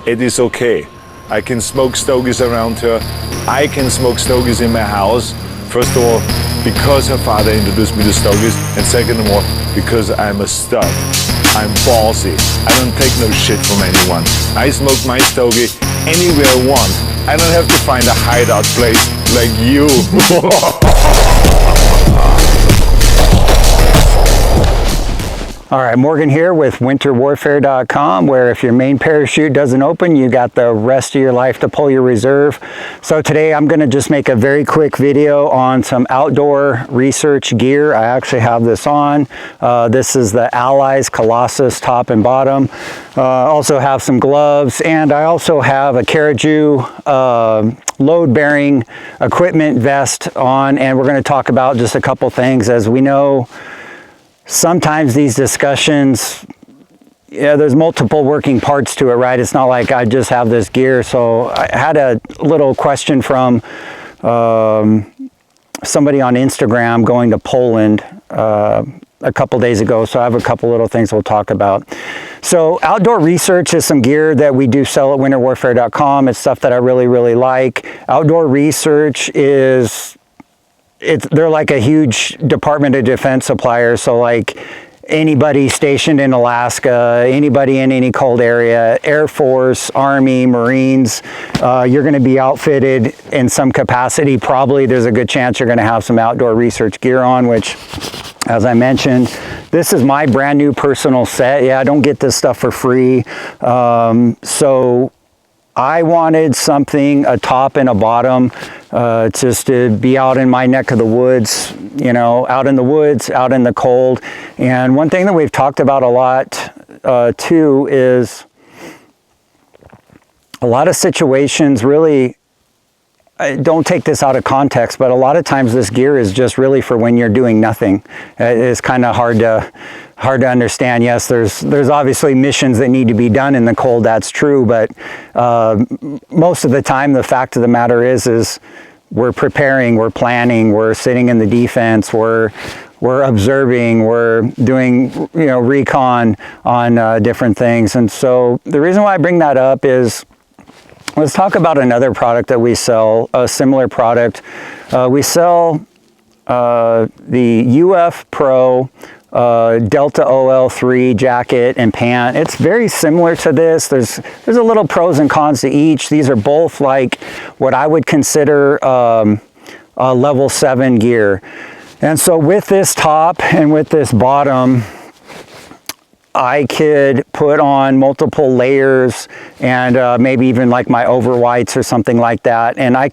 it is okay. I can smoke stogies around her. I can smoke stogies in my house. First of all, because her father introduced me to stogies, and second of all, because I'm a stud. I'm ballsy. I don't take no shit from anyone. I smoke my stogie anywhere I want. I don't have to find a hideout place like you. All right, Morgan here with winterwarfare.com, where if your main parachute doesn't open, you got the rest of your life to pull your reserve. So today I'm going to just make a very quick video on some outdoor research gear. I actually have this on. This is the Allies Colossus top and bottom. Also have some gloves, and I also have a Caraju load-bearing equipment vest on, and we're going to talk about just a couple things. As we know, sometimes these discussions, there's multiple working parts to it, right? It's not like I just have this gear. So I had a little question from somebody on Instagram going to Poland a couple days ago. So I have a couple little things we'll talk about. So outdoor research is some gear that we do sell at winterwarfare.com. It's stuff that I really, really like. Outdoor research is... they're like a huge Department of Defense supplier. So like anybody stationed in Alaska, anybody in any cold area, Air Force, Army, Marines, you're going to be outfitted in some capacity. Probably there's a good chance you're going to have some outdoor research gear on, which, as I mentioned, this is my brand new personal set. Yeah, I don't get this stuff for free. So I wanted something, a top and a bottom, just to be out in my neck of the woods, you know, out in the woods, out in the cold. And one thing that we've talked about a lot too is a lot of situations really, don't take this out of context, but a lot of times this gear is just really for when you're doing nothing. It's kind of hard to understand. Yes, there's obviously missions that need to be done in the cold, that's true, but most of the time the fact of the matter is we're preparing, we're planning, we're sitting in the defense, we're observing, we're doing, you know, recon on different things. And so the reason why I bring that up is, let's talk about another product that we sell, a similar product. We sell the UF Pro Delta OL3 jacket and pant. It's very similar to this. There's a little pros and cons to each. These are both like what I would consider a level 7 gear. And so with this top and with this bottom, I could put on multiple layers and maybe even like my over whites or something like that. And I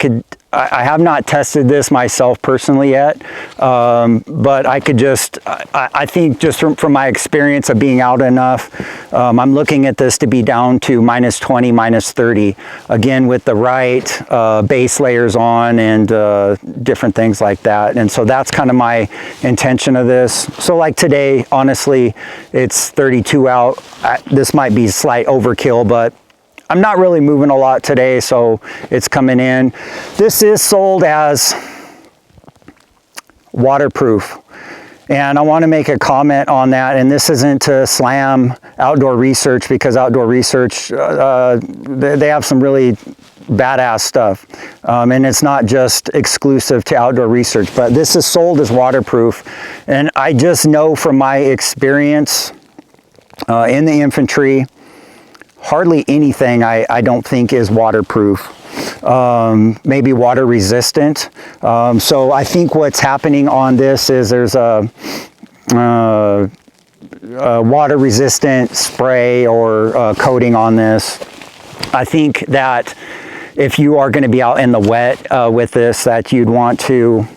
have not tested this myself personally yet, but I could just, I think just from my experience of being out enough, I'm looking at this to be down to -20, -30, again, with the right base layers on and different things like that. And so that's kind of my intention of this. So like today, honestly, it's 32 out. This might be slight overkill, but I'm not really moving a lot today, so it's coming in. This is sold as waterproof, and I want to make a comment on that. And this isn't to slam outdoor research, because outdoor research, they have some really badass stuff, and it's not just exclusive to outdoor research, but this is sold as waterproof. And I just know from my experience in the infantry, hardly anything I don't think is waterproof. Maybe water resistant. So I think what's happening on this is there's a water resistant spray or coating on this. I think that if you are going to be out in the wet with this, that you'd want to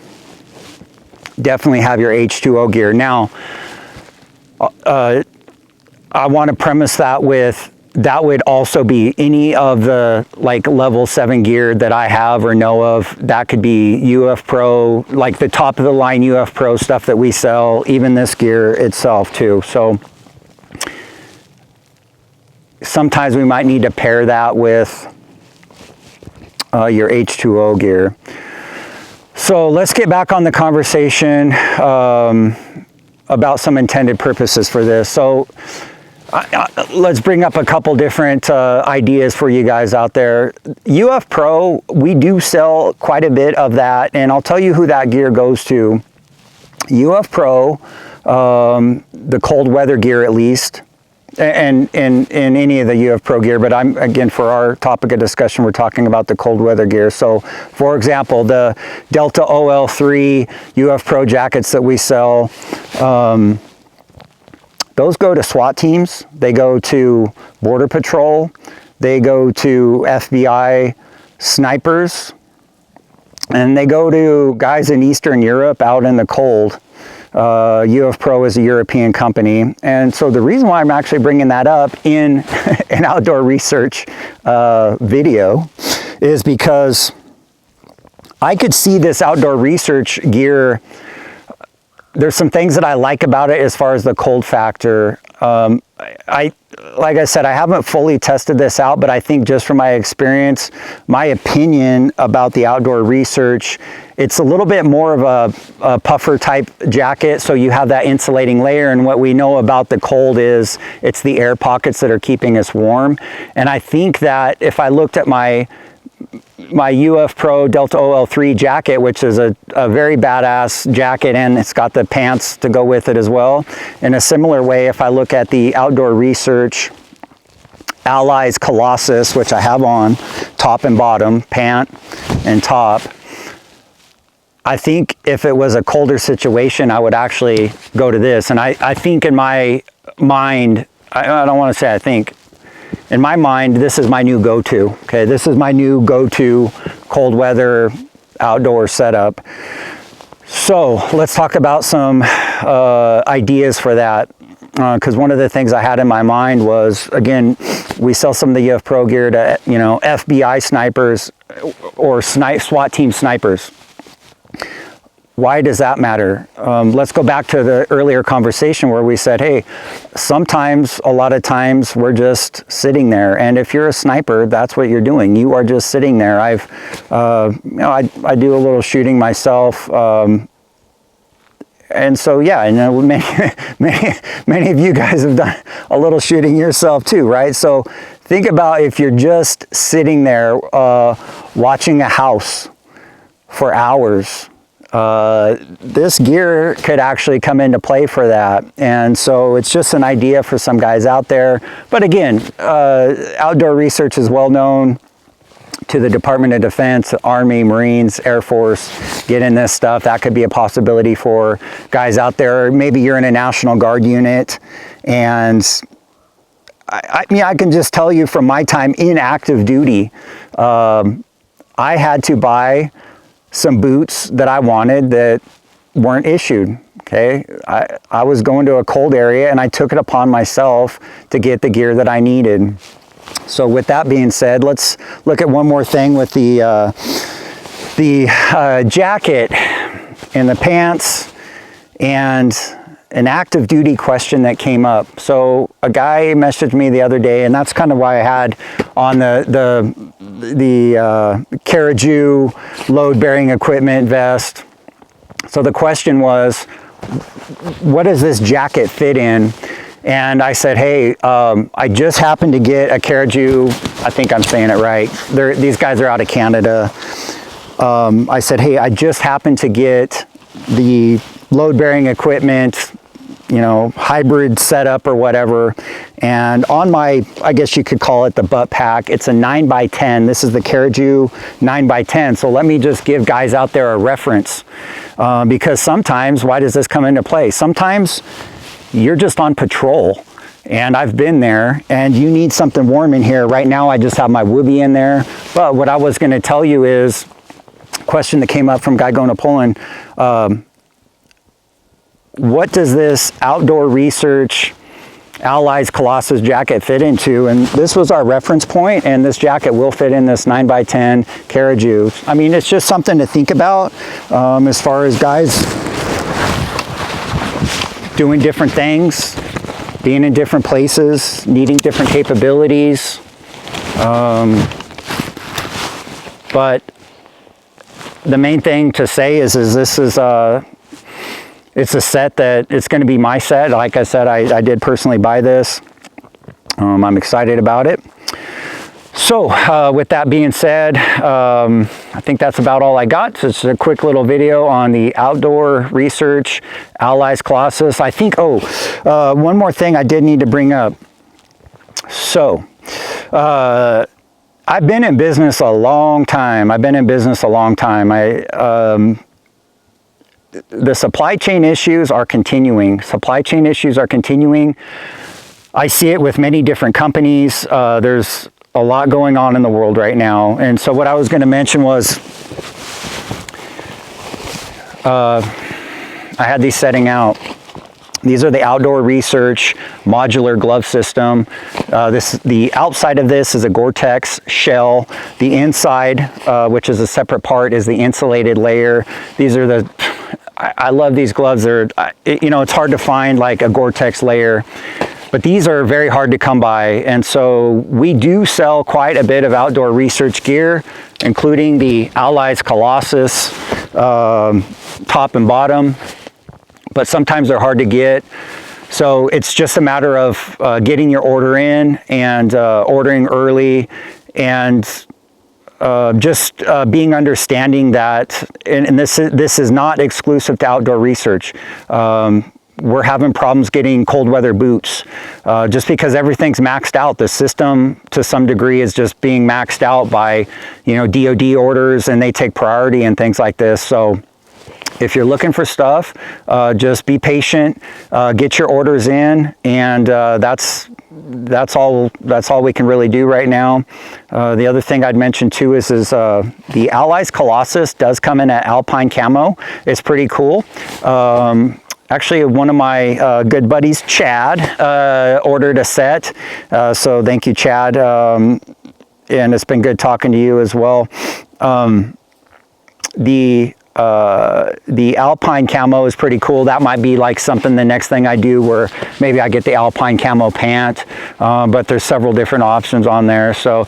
definitely have your H2O gear. Now, I want to premise that with, that would also be any of the like level 7 gear that I have or know of. That could be UF Pro, like the top of the line UF Pro stuff that we sell, even this gear itself too. So sometimes we might need to pair that with your H2O gear. So let's get back on the conversation about some intended purposes for this. So let's bring up a couple different ideas for you guys out there. UF Pro, we do sell quite a bit of that, and I'll tell you who that gear goes to. UF Pro, the cold weather gear at least, and in any of the UF Pro gear, but again, for our topic of discussion, we're talking about the cold weather gear. So, for example, the Delta OL3 UF Pro jackets that we sell, those go to SWAT teams, they go to Border Patrol, they go to FBI snipers, and they go to guys in Eastern Europe out in the cold. UF Pro is a European company, and so the reason why I'm actually bringing that up in an outdoor research video is because I could see this outdoor research gear. There's some things that I like about it as far as the cold factor. Like I said, I haven't fully tested this out, but I think just from my experience, my opinion about the outdoor research, it's a little bit more of a puffer type jacket, so you have that insulating layer, and what we know about the cold is it's the air pockets that are keeping us warm. And I think that if I looked at my UF Pro Delta OL3 jacket, which is a very badass jacket, and it's got the pants to go with it as well. In a similar way, if I look at the outdoor research Allies Colossus, which I have on top and bottom, pant and top, I think if it was a colder situation, I would actually go to this. And I think in my mind, I don't want to say I think, in my mind, this is my new go-to. Okay, this is my new go-to cold weather outdoor setup. So let's talk about some ideas for that. Because one of the things I had in my mind was, again, we sell some of the UF Pro gear to, you know, FBI snipers or SWAT team snipers. Why does that matter? Let's go back to the earlier conversation where we said, hey, sometimes, a lot of times, we're just sitting there. And if you're a sniper, that's what you're doing. You are just sitting there. I do a little shooting myself. And so, yeah, and many of you guys have done a little shooting yourself too, right? So think about if you're just sitting there watching a house for hours. This gear could actually come into play for that. And so it's just an idea for some guys out there. But again, outdoor research is well known to the Department of Defense, Army, Marines, Air Force. Get in this stuff. That could be a possibility for guys out there. Maybe you're in a National Guard unit, and I mean, I can just tell you from my time in active duty, I had to buy some boots that I wanted that weren't issued. Okay, I was going to a cold area, and I took it upon myself to get the gear that I needed. So with that being said, let's look at one more thing with the jacket and the pants and an active duty question that came up. So a guy messaged me the other day, and that's kind of why I had on the Carajou load-bearing equipment vest. So the question was, what does this jacket fit in? And I said, hey, I just happened to get a Carajou, I think I'm saying it right. These guys are out of Canada. I said, hey, I just happened to get the load-bearing equipment, you know, hybrid setup or whatever. And on my, I guess you could call it the butt pack, it's a 9x10. This is the Carajou 9x10. So let me just give guys out there a reference. Because sometimes, why does this come into play? Sometimes you're just on patrol, and I've been there, and you need something warm in here. Right now, I just have my Whoopie in there. But what I was going to tell you is, a question that came up from Guy going to Poland, what does this outdoor research Allies Colossus jacket fit into? And this was our reference point, and this jacket will fit in this 9x10 Carajou. I mean, it's just something to think about as far as guys doing different things, being in different places, needing different capabilities. But the main thing to say is this is it's a set that it's going to be my set. Like I said, I did personally buy this. I'm excited about it. So with that being said, I think that's about all I got. So it's a quick little video on the outdoor research Allies Colossus. I think, one more thing I did need to bring up. So I've been in business a long time. The supply chain issues are continuing. I see it with many different companies. There's a lot going on in the world right now. And so what I was going to mention was I had these setting out. These are the outdoor research modular glove system. The outside of this is a Gore-Tex shell. The inside, which is a separate part, is the insulated layer. These are I love these gloves. They're, it's hard to find like a Gore-Tex layer, but these are very hard to come by. And so we do sell quite a bit of outdoor research gear, including the Allies Colossus top and bottom, but sometimes they're hard to get. So it's just a matter of getting your order in and ordering early, and just being understanding that, and this is not exclusive to outdoor research. We're having problems getting cold weather boots just because everything's maxed out. The system to some degree is just being maxed out by, DoD orders, and they take priority and things like this. So if you're looking for stuff, just be patient, get your orders in, and that's all we can really do right now. The other thing I'd mention too is the Allies Colossus does come in at Alpine Camo. It's pretty cool. Actually, one of my good buddies, Chad, ordered a set. So thank you, Chad. And it's been good talking to you as well. The Alpine Camo is pretty cool. That might be like something, the next thing I do, where maybe I get the Alpine Camo pant, but there's several different options on there. So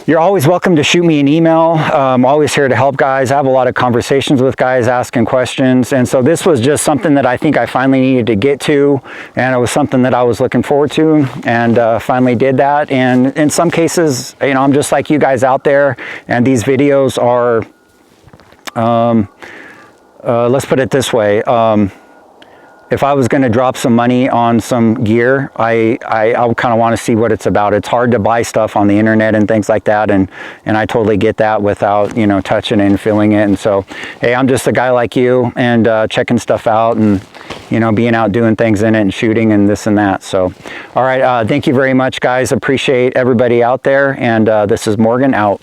you're always welcome to shoot me an email. I'm always here to help guys. I have a lot of conversations with guys asking questions. And so this was just something that I think I finally needed to get to. And it was something that I was looking forward to, and finally did that. And in some cases, I'm just like you guys out there, and these videos are, let's put it this way. If I was going to drop some money on some gear, I kind of want to see what it's about. It's hard to buy stuff on the internet and things like that, and I totally get that without touching it and feeling it. And so, hey, I'm just a guy like you, and checking stuff out, and being out doing things in it and shooting and this and that. So, all right, thank you very much, guys. Appreciate everybody out there, and this is Morgan out.